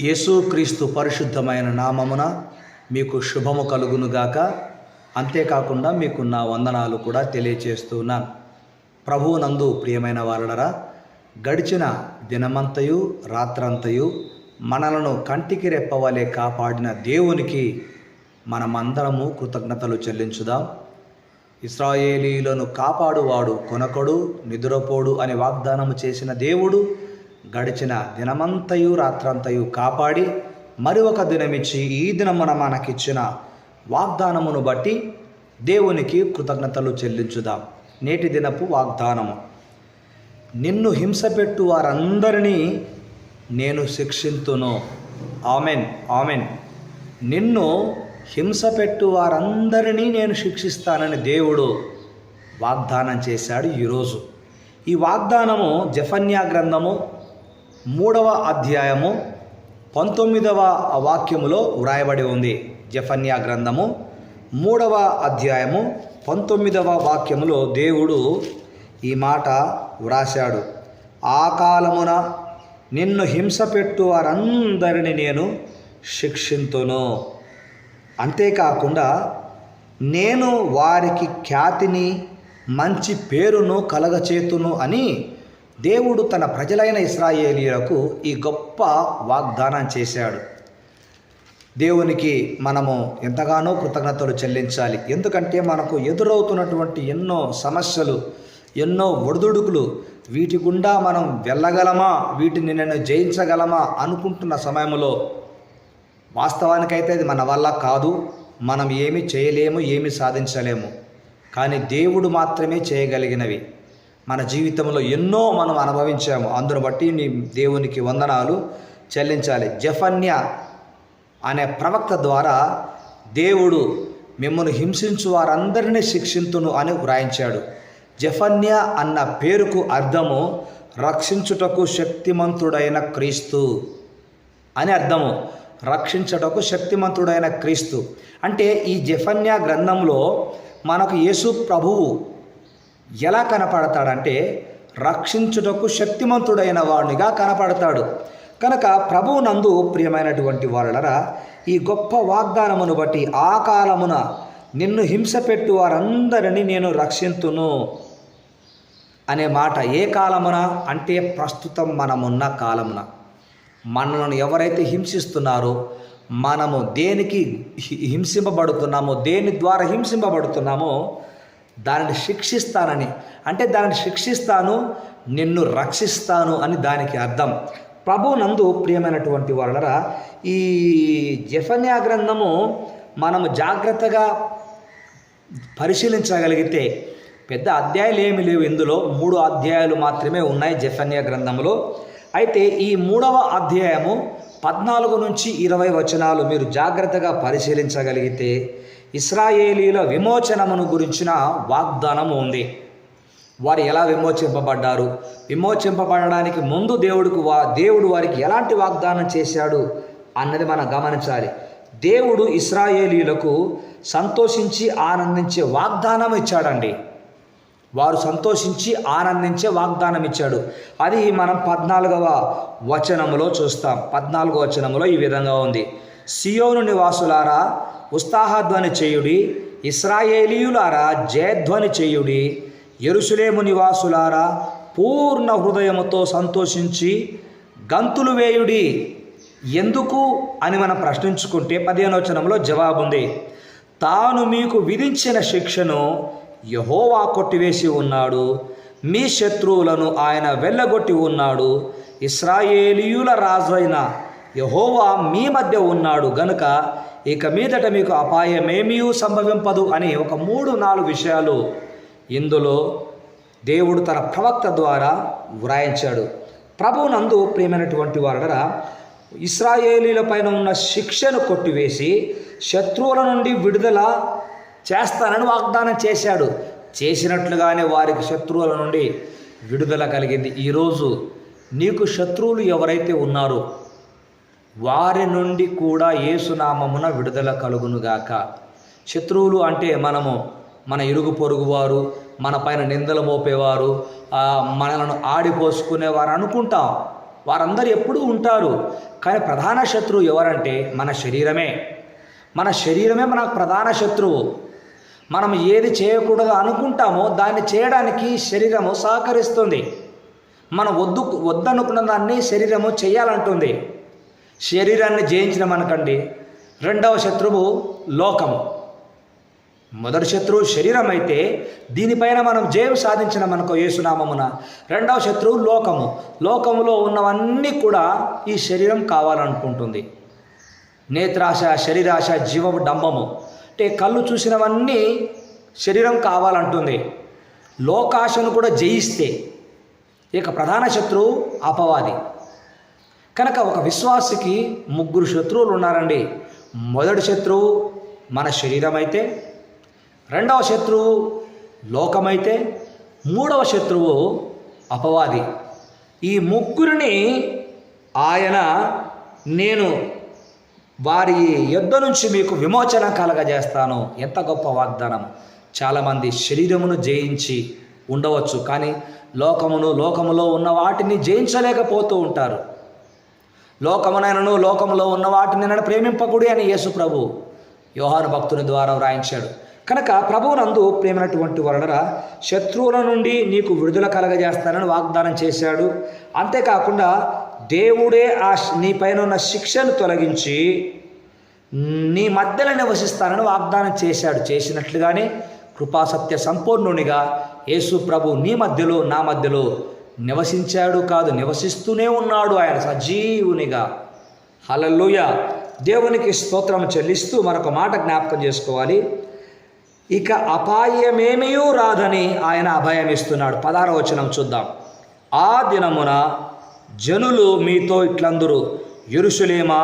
యేసుక్రీస్తు పరిశుద్ధమైన నామమున మీకు శుభము కలుగునుగాక. అంతేకాకుండా మీకు నా వందనాలు కూడా తెలియచేస్తున్నాను. ప్రభువునందు ప్రియమైన వారలరా, గడిచిన దినమంతయు రాత్రంతయు మనలను కంటికి రెప్పవలే కాపాడిన దేవునికి మనమందరము కృతజ్ఞతలు చెల్లించుదాం. ఇశ్రాయేలీయులను కాపాడువాడు కొనకడు నిదురపోడు అని వాగ్దానము చేసిన దేవుడు గడిచిన దినమంతయు రాత్రంతయు కాపాడి మరి ఒక దినమిచ్చి ఈ దినమున మనకిచ్చిన వాగ్దానమును బట్టి దేవునికి కృతజ్ఞతలు చెల్లించుదాం. నేటి దినపు వాగ్దానము: నిన్ను హింసపెట్టు వారందరినీ నేను శిక్షింతును. Amen, amen. నిన్ను హింసపెట్టు వారందరినీ నేను శిక్షిస్తానని దేవుడు వాగ్దానం చేశాడు. ఈరోజు ఈ వాగ్దానము జెఫన్యా గ్రంథము 3వ అధ్యాయము 19వ వాక్యములో వ్రాయబడి ఉంది. జెఫన్యా గ్రంథము 3వ అధ్యాయము 19వ వాక్యములో దేవుడు ఈ మాట వ్రాశాడు: ఆ కాలమున నిన్ను హింసపెట్టు వారందరినీ నేను శిక్షింతును. అంతేకాకుండా నేను వారికి ఖ్యాతిని మంచి పేరును కలగచేతును అని దేవుడు తన ప్రజలైన ఇశ్రాయేలీయులకు ఈ గొప్ప వాగ్దానం చేశాడు. దేవునికి మనము ఎంతగానో కృతజ్ఞతలు చెల్లించాలి. ఎందుకంటే మనకు ఎదురవుతున్నటువంటి ఎన్నో సమస్యలు, ఎన్నో ఒడిదుడుకులు, వీటి గుండా మనం వెళ్ళగలమా, వీటిని నేను జయించగలమా అనుకుంటున్న సమయంలో వాస్తవానికైతే అది మన వల్ల కాదు. మనం ఏమి చేయలేము, ఏమి సాధించలేము. కానీ దేవుడు మాత్రమే చేయగలిగినవి. మన జీవితంలో ఎన్నో మనం అనుభవించాము. అందును బట్టి దేవునికి వందనాలు చెల్లించాలి. జెఫన్యా అనే ప్రవక్త ద్వారా దేవుడు మిమ్మల్ని హింసించు వారందరినీ శిక్షింతును అని వ్రాయించాడు. జెఫన్యా అన్న పేరుకు అర్థము రక్షించుటకు శక్తిమంతుడైన క్రీస్తు అని అర్థము. రక్షించుటకు శక్తిమంతుడైన క్రీస్తు అంటే ఈ జెఫన్యా గ్రంథంలో మనకు యేసు ప్రభువు ఎలా కనపడతాడంటే రక్షించుటకు శక్తిమంతుడైన వాడినిగా కనపడతాడు. కనుక ప్రభువు నందు ప్రియమైనటువంటి వారలరా, ఈ గొప్ప వాగ్దానమును బట్టి ఆ కాలమున నిన్ను హింసపెట్టు వారందరినీ నేను రక్షింతును అనే మాట ఏ కాలమున అంటే ప్రస్తుతం మనమున్న కాలమున. మనలను ఎవరైతే హింసిస్తున్నారో, మనము దేనికి హింసింపబడుతున్నామో, దేని ద్వారా హింసింపబడుతున్నామో దానిని శిక్షిస్తానని, అంటే దానిని శిక్షిస్తాను, నిన్ను రక్షిస్తాను అని దానికి అర్థం. ప్రభు నందు ప్రియమైనటువంటి వారలరా, ఈ జెఫన్యా గ్రంథము మనము జాగ్రత్తగా పరిశీలించగలిగితే పెద్ద అధ్యాయాలు ఏమి లేవు. ఇందులో 3 అధ్యాయాలు మాత్రమే ఉన్నాయి జెఫన్యా గ్రంథంలో. అయితే ఈ 3వ అధ్యాయము 14 నుంచి 20 వచనాలు మీరు జాగ్రత్తగా పరిశీలించగలిగితే ఇశ్రాయేలీల విమోచనమును గురించిన వాగ్దానము ఉంది. వారు ఎలా విమోచింపబడ్డారు, విమోచింపబడడానికి ముందు దేవుడు వారికి ఎలాంటి వాగ్దానం చేశాడు అన్నది మనం గమనించాలి. దేవుడు ఇశ్రాయేలీలకు సంతోషించి ఆనందించే వాగ్దానం ఇచ్చాడండి. వారు సంతోషించి ఆనందించే వాగ్దానం ఇచ్చాడు. అది మనం 14వ వచనములో చూస్తాం. 14వ వచనములో ఈ విధంగా ఉంది: సియోను నివాసులారా ఉత్సాహధ్వని చేయుడి, ఇశ్రాయేలీయులారా జయధ్వని చేయుడి, యెరూషలేము నివాసులారా పూర్ణ హృదయముతో సంతోషించి గంతులు వేయుడి. ఎందుకు అని మనం ప్రశ్నించుకుంటే 15వ వచనంలో జవాబు ఉంది: తాను మీకు విధించిన శిక్షను యెహోవా కొట్టివేసి ఉన్నాడు, మీ శత్రువులను ఆయన వెళ్ళగొట్టి ఉన్నాడు, ఇశ్రాయేలీయుల రాజైన యెహోవా మీ మధ్య ఉన్నాడు గనుక ఇక మీదట మీకు అపాయమేమీ సంభవింపదు అని ఒక 3-4 విషయాలు ఇందులో దేవుడు తన ప్రవక్త ద్వారా వ్రాయించాడు. ప్రభువునందు ప్రియమైనటువంటి వారరా, ఇశ్రాయేలీల పైన ఉన్న శిక్షను కొట్టివేసి శత్రువుల నుండి విడుదల చేస్తానని వాగ్దానం చేశాడు. చేసినట్లుగానే వారికి శత్రువుల నుండి విడుదల కలిగింది. ఈరోజు నీకు శత్రువులు ఎవరైతే ఉన్నారో వారి నుండి కూడా యేసునామమున విడుదల కలుగునుగాక. శత్రువులు అంటే మన ఇరుగు పొరుగువారు, మన పైన నిందలు మోపేవారు, మనలను ఆడిపోసుకునేవారు అనుకుంటాం. వారందరూ ఎప్పుడూ ఉంటారు. కానీ ప్రధాన శత్రువు ఎవరంటే మన శరీరమే. మన శరీరమే మనకు ప్రధాన శత్రువు. మనం ఏది చేయకూడదు అనుకుంటామో దాన్ని చేయడానికి శరీరము సహకరిస్తుంది. మనం వద్దనుకున్న దాన్ని శరీరము చేయాలంటుంది. శరీరాన్ని జయించినమనకండి, రెండవ శత్రువు లోకము. మొదటి శత్రువు శరీరం అయితే దీనిపైన మనం జయం సాధించిన మనకు యేసునామమున. రెండవ శత్రువు లోకము. లోకములో ఉన్నవన్నీ కూడా ఈ శరీరం కావాలనుకుంటుంది. నేత్రాశ, శరీరాశ, జీవము డంబము అంటే కళ్ళు చూసినవన్నీ శరీరం కావాలంటుంది. లోకాశను కూడా జయిస్తే ఇక ప్రధాన శత్రువు అపవాది. కనుక ఒక విశ్వాసికి 3 శత్రువులు ఉన్నారండి. మొదటి శత్రువు మన శరీరం అయితే, రెండవ శత్రువు లోకమైతే, మూడవ శత్రువు అపవాది. ఈ ముగ్గురిని ఆయన నేను వారి యొద్ద నుంచి మీకు విమోచన కలగజేస్తాను. ఎంత గొప్ప వాగ్దానం! చాలామంది శరీరమును జయించి ఉండవచ్చు, కానీ లోకములో ఉన్న వాటిని జయించలేకపోతూ ఉంటారు. లోకమునైనను లోకములో ఉన్న వాటిని నన్ను ప్రేమింపకుడి అని యేసు ప్రభు యోహాను భక్తుని ద్వారా వ్రాయించాడు. కనుక ప్రభువునందు ప్రేమైనటువంటి వలనరా శత్రువుల నుండి నీకు విడుదల కలగజేస్తానని వాగ్దానం చేశాడు. అంతేకాకుండా దేవుడే నీ పైన ఉన్న శిక్షను తొలగించి నీ మధ్యలో నివసిస్తానని వాగ్దానం చేశాడు. చేసినట్లుగానే కృపాసత్య సంపూర్ణునిగా యేసు ప్రభు నీ మధ్యలో నా మధ్యలో నివసించాడు కాదు, నివసిస్తూనే ఉన్నాడు ఆయన సజీవునిగా. హల్లెలూయా! దేవునికి స్తోత్రం చెల్లిస్తూ మరొక మాట జ్ఞాపకం చేసుకోవాలి. ఇక అపాయమేమీ రాదని ఆయన అభయం ఇస్తున్నాడు. 16వ వచనం చూద్దాం. ఆ దినమున జనులు మీతో ఇట్లందురు, యెరూషలేమా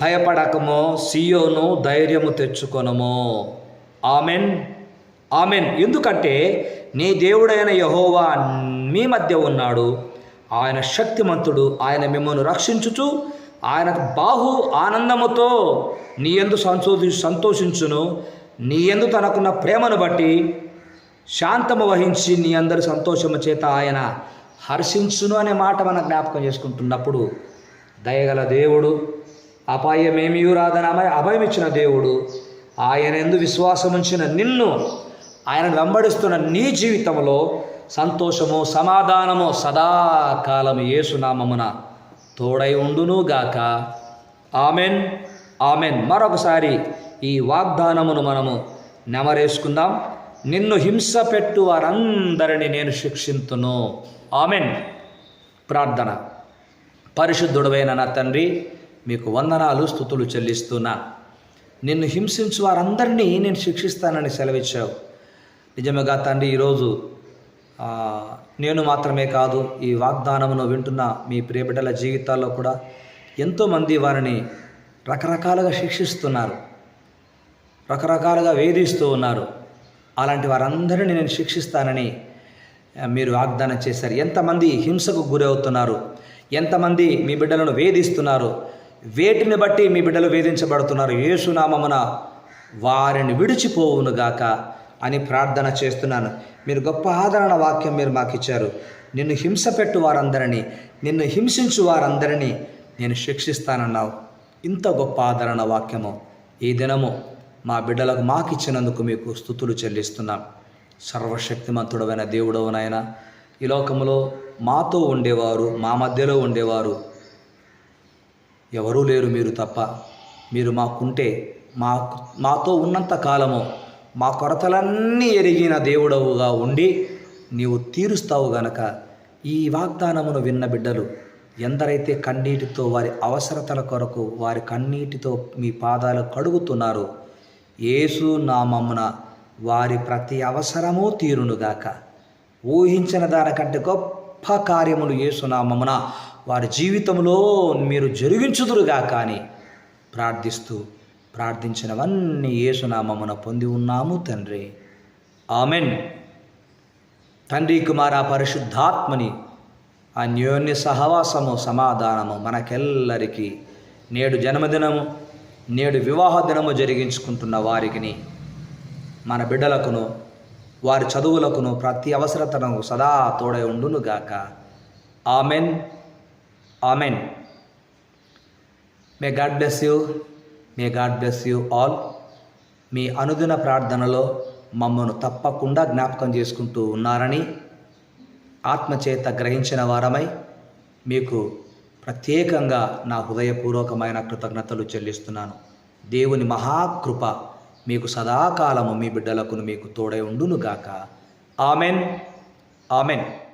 భయపడకమో, సియోను ధైర్యము తెచ్చుకొనము. Amen, amen. ఎందుకంటే నీ దేవుడైన యెహోవా మీ మధ్య ఉన్నాడు. ఆయన శక్తిమంతుడు. ఆయన మిమ్మల్ని రక్షించుచు ఆయన బాహు ఆనందముతో నీ యందు సంతోషించును. నీ యందు తనకున్న ప్రేమను బట్టి శాంతము వహించి నీ అందరి సంతోషము చేత ఆయన హర్షించును అనే మాట మనం జ్ఞాపకం చేసుకుంటున్నప్పుడు, దయగల దేవుడు, అపాయమేమీ రాదని అభయం ఇచ్చిన దేవుడు, ఆయన యందు విశ్వాసం ఉంచిన నిన్ను, ఆయన వెంబడిస్తున్న నీ జీవితంలో సంతోషము సమాధానము సదాకాలము యేసునామమున తోడై ఉండునుగాక. Amen, amen. మరొకసారి ఈ వాగ్దానమును మనము నెమరేసుకుందాం. నిన్ను హింస పెట్టు వారందరినీ నేను శిక్షింతును. ఆమెన్. ప్రార్థన. పరిశుద్ధుడవైన నా తండ్రి, మీకు వందనాలు స్తుతులు చెల్లిస్తున్నా. నిన్ను హింసించు వారందరినీ నేను శిక్షిస్తానని సెలవిచ్చావు. నిజంగా తండ్రి, ఈరోజు నేను మాత్రమే కాదు, ఈ వాగ్దానమును వింటున్న మీ ప్రియబిడ్డల జీవితాల్లో కూడా ఎంతోమంది వారిని రకరకాలుగా శిక్షిస్తున్నారు, రకరకాలుగా వేధిస్తూ ఉన్నారు. అలాంటి వారందరినీ నేను శిక్షిస్తానని మీరు వాగ్దానం చేశారు. ఎంతమంది హింసకు గురవుతున్నారు, ఎంతమంది మీ బిడ్డలను వేధిస్తున్నారు, వేటిని బట్టి మీ బిడ్డలు వేధించబడుతున్నారు. యేసునామమున వారిని విడిచిపోవునుగాక అని ప్రార్థన చేస్తున్నాను. మీరు గొప్ప ఆదరణ వాక్యం మీరు మాకు ఇచ్చారు. నిన్ను హింస పెట్టు వారందరినీ, నిన్ను హింసించు వారందరినీ నేను శిక్షిస్తానన్నావు. ఇంత గొప్ప ఆదరణ వాక్యము ఈ దినము మా బిడ్డలకు మాకు ఇచ్చినందుకు మీకు స్తుతులు చెల్లిస్తున్నాం. సర్వశక్తిమంతుడమైన దేవుడవు నాయన, ఈ లోకములో మాతో ఉండేవారు, మా మధ్యలో ఉండేవారు ఎవరూ లేరు మీరు తప్ప. మీరు మాకుంటే మాతో ఉన్నంత కాలము మా కొరతలన్నీ ఎరిగిన దేవుడవుగా ఉండి నీవు తీరుస్తావు గనక ఈ వాగ్దానమును విన్న బిడ్డలు ఎందరైతే కన్నీటితో వారి అవసరతల కొరకు వారి కన్నీటితో మీ పాదాలు కడుగుతున్నారు, యేసు నామమున వారి ప్రతి అవసరము తీరునుగాక. ఊహించిన దానికంటే గొప్ప కార్యములు యేసు నామమున వారి జీవితంలో మీరు జరిగించుదురుగాక అని ప్రార్థించినవన్నీ యేసు నామమున పొంది ఉన్నాము తండ్రి. ఆమెన్. తండ్రి, కుమార, పరిశుద్ధాత్మని అన్యోన్య సహవాసము సమాధానము మనకెల్లరికీ నేడు జన్మదినము, నేడు వివాహ దినము జరిగించుకుంటున్న వారికి, మన బిడ్డలకును వారి చదువులకును ప్రతి అవసరతను సదా తోడై ఉండునుగాక. Amen, amen. May God bless you. May God bless you all. మీ అనుదిన ప్రార్థనలో మమ్మను తప్పకుండా జ్ఞాపకం చేసుకుంటూ ఉన్నారని ఆత్మచేత గ్రహించిన వారమై మీకు ప్రత్యేకంగా నా హృదయపూర్వకమైన కృతజ్ఞతలు చెల్లిస్తున్నాను. దేవుని మహాకృప మీకు సదాకాలము మీ బిడ్డలకును మీకు తోడై ఉండునుగాక. ఆమెన్. ఆమెన్.